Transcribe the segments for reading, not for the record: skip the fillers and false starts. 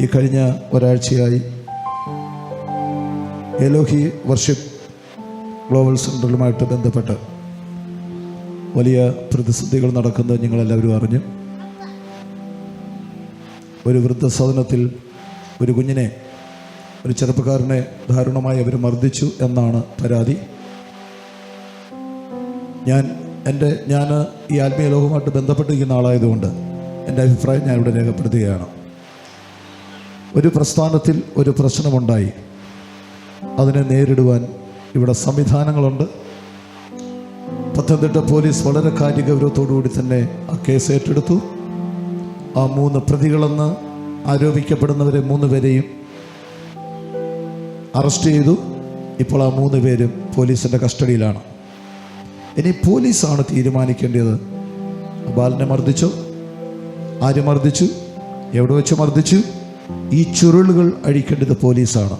ഈ കഴിഞ്ഞ ഒരാഴ്ചയായി എലോഹി വർഷിപ്പ് ഗ്ലോബൽ സെൻറ്ററുമായിട്ട് ബന്ധപ്പെട്ട് വലിയ പ്രതിസന്ധികൾ നടക്കുന്നത് നിങ്ങളെല്ലാവരും അറിഞ്ഞു. ഒരു വൃദ്ധസദനത്തിൽ ഒരു കുഞ്ഞിനെ, ഒരു ചെറുപ്പക്കാരനെ ദാരുണമായി അവർ മർദ്ദിച്ചു എന്നാണ് പരാതി. ഞാൻ ഈ ആത്മീയ ലോകവുമായിട്ട് ബന്ധപ്പെട്ടിരിക്കുന്ന ആളായതുകൊണ്ട് എൻ്റെ അഭിപ്രായം ഞാനിവിടെ രേഖപ്പെടുത്തുകയാണ്. ഒരു പ്രസ്ഥാനത്തിൽ ഒരു പ്രശ്നമുണ്ടായി, അതിനെ നേരിടുവാൻ ഇവിടെ സംവിധാനങ്ങളുണ്ട്. പത്തനംതിട്ട പോലീസ് വളരെ കാര്യഗൗരവത്തോടുകൂടി തന്നെ ആ കേസ് ഏറ്റെടുത്തു. ആ 3 പ്രതികളെന്ന് ആരോപിക്കപ്പെടുന്നവരെ 3 പേരെയും അറസ്റ്റ് ചെയ്തു. ഇപ്പോൾ ആ 3 പേരും പോലീസിൻ്റെ കസ്റ്റഡിയിലാണ്. ഇനി പോലീസാണ് തീരുമാനിക്കേണ്ടത്. ബാലനെ മർദ്ദിച്ചോ, ആര് മർദ്ദിച്ചു, എവിടെ വെച്ച് മർദ്ദിച്ചു, ഈ ചുരുളുകൾ അഴിക്കേണ്ടത് പോലീസാണ്.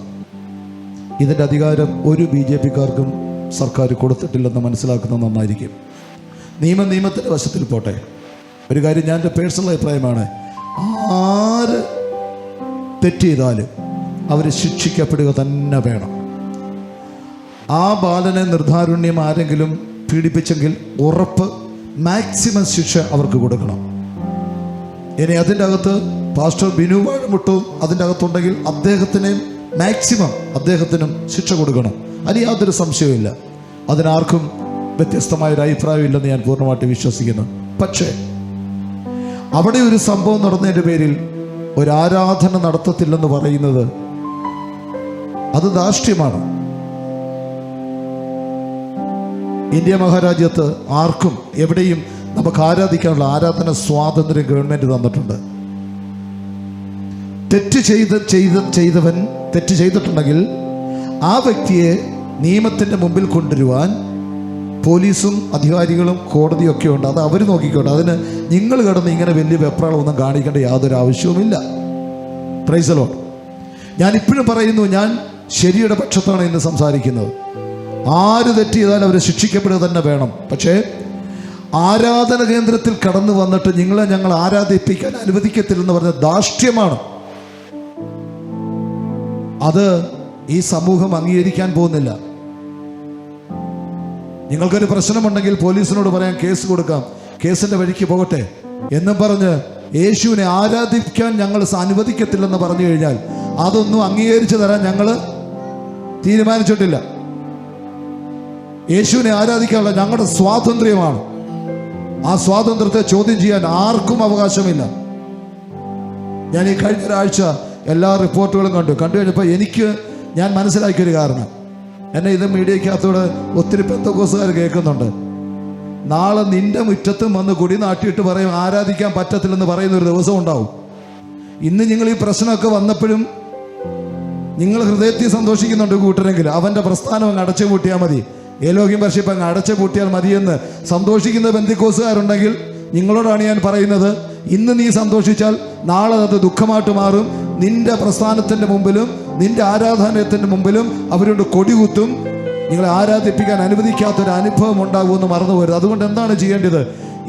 ഇതിൻ്റെ അധികാരം ഒരു BJP-ക്കാർക്കും സർക്കാർ കൊടുത്തിട്ടില്ലെന്ന് മനസ്സിലാക്കുന്നത് നന്നായിരിക്കും. നിയമത്തിൻ്റെ വശത്തിൽ പോട്ടെ. ഒരു കാര്യം ഞാൻ എൻ്റെ പേഴ്സണൽ അഭിപ്രായമാണ്, ആര് തെറ്റ് ചെയ്താലും അവർ ശിക്ഷിക്കപ്പെടുക തന്നെ വേണം. ആ ബാലനെ നിർദ്ദാരുണ്യം ആരെങ്കിലും പീഡിപ്പിച്ചെങ്കിൽ ഉറപ്പ് മാക്സിമം ശിക്ഷ അവർക്ക് കൊടുക്കണം. ഇനി അതിൻ്റെ അകത്ത് പാസ്റ്റർ ബിനു വാഴമുട്ടും അതിൻ്റെ അകത്തുണ്ടെങ്കിൽ അദ്ദേഹത്തിനും ശിക്ഷ കൊടുക്കണം. അതിന് യാതൊരു സംശയവുമില്ല. അതിനാർക്കും വ്യത്യസ്തമായൊരു അഭിപ്രായമില്ലെന്ന് ഞാൻ പൂർണ്ണമായിട്ട് വിശ്വസിക്കുന്നു. പക്ഷേ അവിടെ ഒരു സംഭവം നടന്നതിൻ്റെ പേരിൽ ഒരു ആരാധന നടത്തത്തില്ലെന്ന് പറയുന്നത് അത് ധാർഷ്ട്യമാണ്. ഇന്ത്യ മഹാരാജ്യത്ത് ആർക്കും എവിടെയും നമുക്ക് ആരാധിക്കാനുള്ള ആരാധന സ്വാതന്ത്ര്യം ഗവൺമെൻറ് തന്നിട്ടുണ്ട്. തെറ്റ് ചെയ്തിട്ടുണ്ടെങ്കിൽ ആ വ്യക്തിയെ നിയമത്തിൻ്റെ മുമ്പിൽ കൊണ്ടുവരുവാൻ പോലീസും അധികാരികളും കോടതിയും ഒക്കെ ഉണ്ട്. അത് അവർ നോക്കിക്കോട്ടെ. അതിന് നിങ്ങൾ കിടന്ന് ഇങ്ങനെ വലിയ വെപ്രാളമൊന്നും കാണിക്കേണ്ട യാതൊരു ആവശ്യവുമില്ല. Praise the Lord. ഞാൻ ഇപ്പോഴും പറയുന്നു, ഞാൻ ശരിയുടെ പക്ഷത്താണ് ഇന്ന് സംസാരിക്കുന്നത്. ആര് തെറ്റ് ചെയ്താലും അവരെ ശിക്ഷിക്കപ്പെടുക തന്നെ വേണം. പക്ഷേ ആരാധന കേന്ദ്രത്തിൽ കടന്നു വന്നിട്ട് ഞങ്ങൾ ആരാധിപ്പിക്കാൻ അനുവദിക്കത്തില്ലെന്ന് പറഞ്ഞ ധാർഷ്ട്യമാണ്. അത് ഈ സമൂഹം അംഗീകരിക്കാൻ പോകുന്നില്ല. നിങ്ങൾക്കൊരു പ്രശ്നമുണ്ടെങ്കിൽ പോലീസിനോട് പറയാം, കേസ് കൊടുക്കാം, കേസിന്റെ വഴിക്ക് പോകട്ടെ എന്നും പറഞ്ഞ് യേശുവിനെ ആരാധിക്കാൻ ഞങ്ങൾ അനുവദിക്കത്തില്ലെന്ന് പറഞ്ഞു കഴിഞ്ഞാൽ അതൊന്നും അംഗീകരിച്ചു തരാൻ ഞങ്ങൾ തീരുമാനിച്ചിട്ടില്ല. യേശുവിനെ ആരാധിക്കാനുള്ള ഞങ്ങളുടെ സ്വാതന്ത്ര്യമാണ്. ആ സ്വാതന്ത്ര്യത്തെ ചോദ്യം ചെയ്യാൻ ആർക്കും അവകാശമില്ല. ഞാൻ ഈ കഴിഞ്ഞ ഒരാഴ്ച എല്ലാ റിപ്പോർട്ടുകളും കണ്ടു കഴിഞ്ഞപ്പോൾ ഞാൻ മനസ്സിലാക്കിയൊരു കാരണം, എന്നെ ഇത് മീഡിയക്കകത്തോട് ഒത്തിരി പെന്തക്കോസുകാർ കേൾക്കുന്നുണ്ട്. നാളെ നിന്റെ മുറ്റത്തും വന്ന് കുടി നാട്ടിയിട്ട് പറയും ആരാധിക്കാൻ പറ്റത്തില്ലെന്ന് പറയുന്ന ഒരു ദിവസം ഉണ്ടാവും. ഇന്ന് നിങ്ങൾ ഈ പ്രശ്നമൊക്കെ വന്നപ്പോഴും നിങ്ങൾ ഹൃദയത്തിൽ സന്തോഷിക്കുന്നുണ്ട് കൂട്ടരെങ്കിൽ അവൻ്റെ പ്രസ്ഥാനം അങ്ങ് അടച്ചു പൂട്ടിയാൽ മതി, എലോഹിം വർഷിപ്പ് അങ്ങ് അടച്ചു പൂട്ടിയാൽ മതിയെന്ന് സന്തോഷിക്കുന്ന പെന്തക്കോസുകാരുണ്ടെങ്കിൽ നിങ്ങളോടാണ് ഞാൻ പറയുന്നത്, ഇന്ന് നീ സന്തോഷിച്ചാൽ നാളെ അത് ദുഃഖമായിട്ട് മാറും. നിന്റെ പ്രസ്ഥാനത്തിൻ്റെ മുമ്പിലും നിന്റെ ആരാധനത്തിൻ്റെ മുമ്പിലും അവരോട് കൊടികുത്തും. നിങ്ങളെ ആരാധിപ്പിക്കാൻ അനുവദിക്കാത്തൊരു അനുഭവം ഉണ്ടാകുമെന്ന് മറന്നു പോരുത്. അതുകൊണ്ട് എന്താണ് ചെയ്യേണ്ടത്?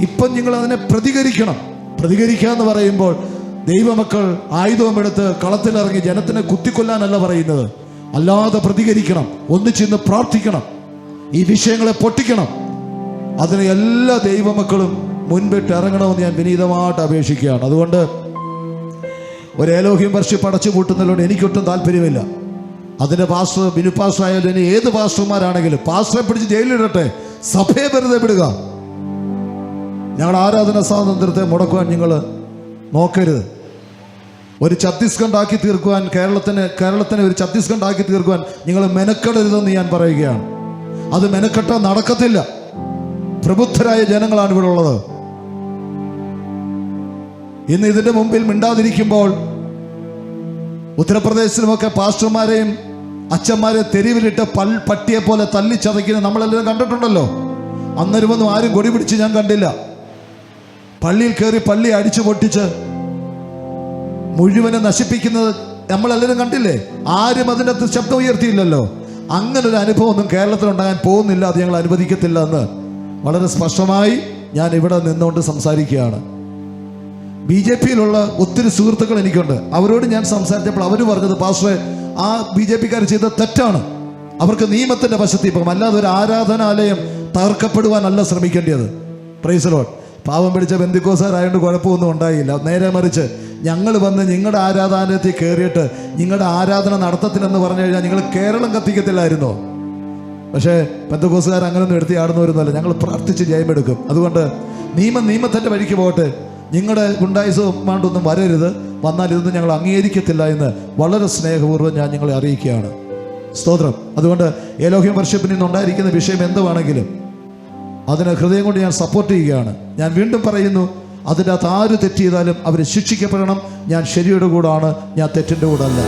ഇപ്പം നിങ്ങൾ അതിനെ പ്രതികരിക്കണം. പ്രതികരിക്കുക എന്ന് പറയുമ്പോൾ ദൈവമക്കൾ ആയുധമെടുത്ത് കളത്തിലിറങ്ങി ജനത്തിനെ കുത്തിക്കൊല്ലാനല്ല പറയുന്നത്. അല്ലാതെ പ്രതികരിക്കണം, ഒന്നിച്ചിന്ന് പ്രാർത്ഥിക്കണം, ഈ വിഷയങ്ങളെ പൊട്ടിക്കണം. അതിന് എല്ലാ ദൈവമക്കളും മുൻപിട്ട് ഇറങ്ങണമെന്ന് ഞാൻ വിനീതമായിട്ട് അപേക്ഷിക്കുകയാണ്. അതുകൊണ്ട് ഒരു എലോഹിം വർഷിപ്പ് അടച്ചു പൂട്ടുന്നതിലൂടെ എനിക്കൊട്ടും താല്പര്യമില്ല. അതിൻ്റെ പാസ്റ്റർ ബിനു പാസ്റ്റർ ആയാലും ഇനി ഏത് പാസ്റ്റർമാരാണെങ്കിലും പാസ്റ്ററെ പിടിച്ച് ജയിലിലിടട്ടെ, സഭയെ വെറുതെ വിടുക. ഞങ്ങളുടെ ആരാധന സ്വാതന്ത്ര്യത്തെ മുടക്കുവാൻ നിങ്ങൾ നോക്കരുത്. ഒരു ഛത്തീസ്ഗഡ് ആക്കി തീർക്കുവാൻ കേരളത്തിനെ ഒരു ഛത്തീസ്ഗഡ് ആക്കി തീർക്കുവാൻ നിങ്ങൾ മെനക്കെടരുതെന്ന് ഞാൻ പറയുകയാണ്. അത് മെനക്കെട്ടാൽ നടക്കത്തില്ല. പ്രബുദ്ധരായ ജനങ്ങളാണ് ഇവിടെ ഉള്ളത്. ഇന്ന് ഇതിൻ്റെ മുമ്പിൽ മിണ്ടാതിരിക്കുമ്പോൾ ഉത്തർപ്രദേശിലുമൊക്കെ പാസ്റ്റർമാരെയും അച്ഛന്മാരെ തെരുവിലിട്ട് പട്ടിയെ പോലെ തല്ലിച്ചതയ്ക്കുന്നത് നമ്മളെല്ലാം കണ്ടിട്ടുണ്ടല്ലോ. അന്നേരമൊന്നും ആരും കൊടി പിടിച്ച് ഞാൻ കണ്ടില്ല. പള്ളിയിൽ കയറി പള്ളി അടിച്ചു പൊട്ടിച്ച് മുഴുവനും നശിപ്പിക്കുന്നത് നമ്മളെല്ലാവരും കണ്ടില്ലേ? ആരും അതിൻ്റെ അകത്ത് ശബ്ദം ഉയർത്തിയില്ലല്ലോ. അങ്ങനൊരു അനുഭവം ഒന്നും കേരളത്തിലുണ്ടാകാൻ പോകുന്നില്ല. അത് ഞങ്ങൾ അനുവദിക്കത്തില്ല എന്ന് വളരെ സ്പഷ്ടമായി ഞാൻ ഇവിടെ നിന്നുകൊണ്ട് സംസാരിക്കുകയാണ്. BJP-യിലുള്ള ഒത്തിരി സുഹൃത്തുക്കൾ എനിക്കുണ്ട്. അവരോട് ഞാൻ സംസാരിച്ചപ്പോൾ അവർ പറഞ്ഞത്, പാസ്റ്ററെ, ആ BJP-ക്കാർ ചെയ്ത തെറ്റാണ്. അവർക്ക് നിയമത്തിൻ്റെ വശത്തിൽ പോകും, അല്ലാതെ ഒരു ആരാധനാലയം തകർക്കപ്പെടുവാനല്ല ശ്രമിക്കേണ്ടത്. Praise the Lord. പാവം പിടിച്ച ബെന്തിക്കോസാരായതുകൊണ്ട് കുഴപ്പമൊന്നും ഉണ്ടായില്ല. നേരെ മറിച്ച് ഞങ്ങൾ വന്ന് നിങ്ങളുടെ ആരാധനാലയത്തിൽ കയറിയിട്ട് നിങ്ങളുടെ ആരാധന നടത്തത്തില്ലെന്ന് പറഞ്ഞു കഴിഞ്ഞാൽ നിങ്ങൾ കേരളം കത്തിക്കത്തില്ലായിരുന്നോ? പക്ഷേ പെന്തക്കോസുകാർ അങ്ങനെയൊന്നും എടുത്തി ആടുന്നവരൊന്നുമല്ല. ഞങ്ങൾ പ്രാർത്ഥിച്ച് ജയമെടുക്കും. അതുകൊണ്ട് നിയമത്തിൻ്റെ വഴിക്ക് പോകട്ടെ. നിങ്ങളുടെ ഗുണ്ടായിസവും മാണ്ടൊന്നും വരരുത്. വന്നാൽ ഇതൊന്നും ഞങ്ങൾ അംഗീകരിക്കത്തില്ല എന്ന് വളരെ സ്നേഹപൂർവ്വം ഞാൻ നിങ്ങളെ അറിയിക്കുകയാണ്. സ്തോത്രം. അതുകൊണ്ട് ഏലോഹ്യം വർഷിപ്പിൽ നിന്നുണ്ടായിരിക്കുന്ന വിഷയം എന്തുവാണെങ്കിലും അതിനെ ഹൃദയം കൊണ്ട് ഞാൻ സപ്പോർട്ട് ചെയ്യുകയാണ്. ഞാൻ വീണ്ടും പറയുന്നു, അതിൻ്റെ അകത്ത് ആര് തെറ്റ് ചെയ്താലും അവർ ശിക്ഷിക്കപ്പെടണം. ഞാൻ ശരിയുടെ കൂടാണ്, ഞാൻ തെറ്റിൻ്റെ കൂടെ അല്ല.